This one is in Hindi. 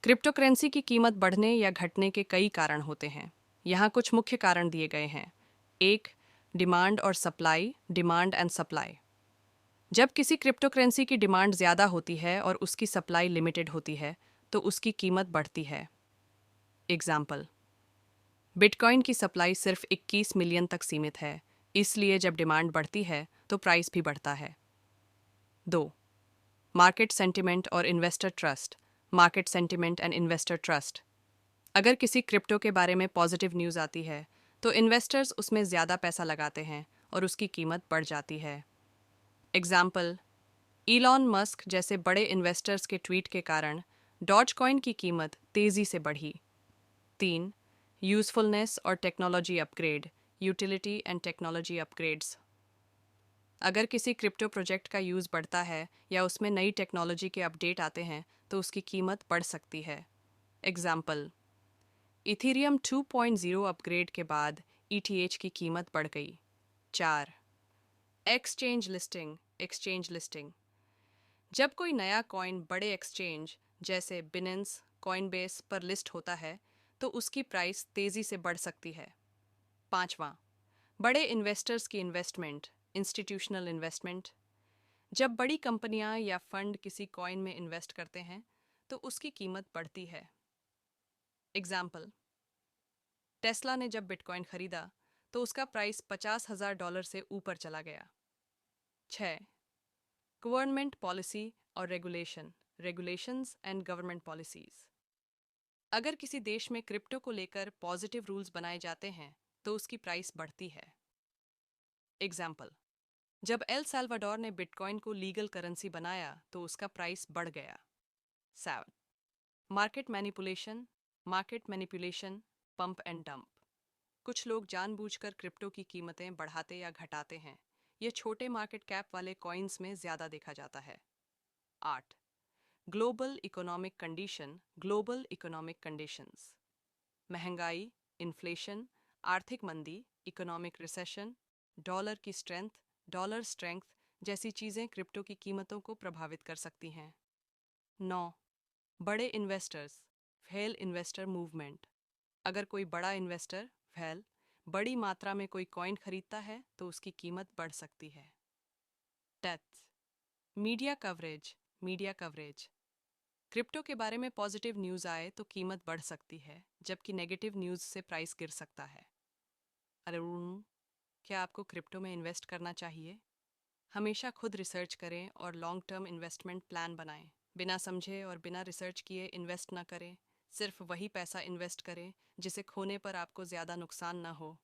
क्रिप्टो करेंसी की कीमत बढ़ने या घटने के कई कारण होते हैं। यहाँ कुछ मुख्य कारण दिए गए हैं। एक, डिमांड और सप्लाई, डिमांड एंड सप्लाई। जब किसी क्रिप्टो करेंसी की डिमांड ज़्यादा होती है और उसकी सप्लाई लिमिटेड होती है, तो उसकी कीमत बढ़ती है। एग्जाम्पल, बिटकॉइन की सप्लाई सिर्फ 21 मिलियन तक सीमित है, इसलिए जब डिमांड बढ़ती है तो प्राइस भी बढ़ता है। 2. मार्केट सेंटिमेंट और investor trust, market sentiment and investor trust. अगर किसी क्रिप्टो के बारे में पॉजिटिव न्यूज़ आती है तो इन्वेस्टर्स उसमें ज़्यादा पैसा लगाते हैं और उसकी कीमत बढ़ जाती है। एग्जाम्पल, ईलॉन मस्क जैसे बड़े इन्वेस्टर्स के ट्वीट के कारण डॉज कॉइन की कीमत तेज़ी से बढ़ी। 3. यूज़फुलनेस और technology upgrade, utility and technology upgrades. अगर किसी क्रिप्टो प्रोजेक्ट का यूज़ बढ़ता है या उसमें नई टेक्नोलॉजी के अपडेट आते हैं तो उसकी कीमत बढ़ सकती है। एग्जाम्पल, इथीरियम 2.0 अपग्रेड के बाद ईटीएच की कीमत बढ़ गई। 4. Exchange listing, exchange listing. जब कोई नया कॉइन बड़े एक्सचेंज जैसे बिनेंस, कॉइनबेस पर लिस्ट होता है तो उसकी प्राइस तेज़ी से बढ़ सकती है। 5वां, बड़े इन्वेस्टर्स की इन्वेस्टमेंट, इंस्टीट्यूशनल इन्वेस्टमेंट। जब बड़ी कंपनियां या फंड किसी कॉइन में इन्वेस्ट करते हैं तो उसकी कीमत बढ़ती है। एग्जाम्पल, टेस्ला ने जब बिटकॉइन खरीदा तो उसका प्राइस $50,000 से ऊपर चला गया। 6. गवर्नमेंट पॉलिसी और regulation, regulations and government policies. अगर किसी देश में क्रिप्टो को लेकर पॉजिटिव रूल्स बनाए जाते हैं तो उसकी प्राइस बढ़ती है। एग्जाम्पल, जब एल साल्वाडोर ने बिटकॉइन को लीगल करेंसी बनाया तो उसका प्राइस बढ़ गया। 7. Market manipulation, market manipulation, pump and dump. कुछ लोग जानबूझकर क्रिप्टो की कीमतें बढ़ाते या घटाते हैं। यह छोटे मार्केट कैप वाले कॉइन्स में ज़्यादा देखा जाता है। 8. Global economic condition, global economic conditions. महंगाई, इन्फ्लेशन, आर्थिक मंदी, इकोनॉमिक रिसेशन, डॉलर की स्ट्रेंथ, डॉलर स्ट्रेंथ जैसी चीज़ें क्रिप्टो की कीमतों को प्रभावित कर सकती हैं। 9. बड़े इन्वेस्टर्स, व्हेल इन्वेस्टर मूवमेंट। अगर कोई बड़ा इन्वेस्टर, व्हेल, बड़ी मात्रा में कोई कॉइन खरीदता है तो उसकी कीमत बढ़ सकती है। Death, media coverage, media coverage. Crypto के बारे में पॉजिटिव न्यूज़ आए तो कीमत बढ़ सकती है, जबकि नेगेटिव न्यूज़ से प्राइस गिर सकता है। अरुण, क्या आपको क्रिप्टो में इन्वेस्ट करना चाहिए? हमेशा खुद रिसर्च करें और लॉन्ग टर्म इन्वेस्टमेंट प्लान बनाएं। बिना समझे और बिना रिसर्च किए इन्वेस्ट न करें। सिर्फ वही पैसा इन्वेस्ट करें जिसे खोने पर आपको ज़्यादा नुकसान न हो।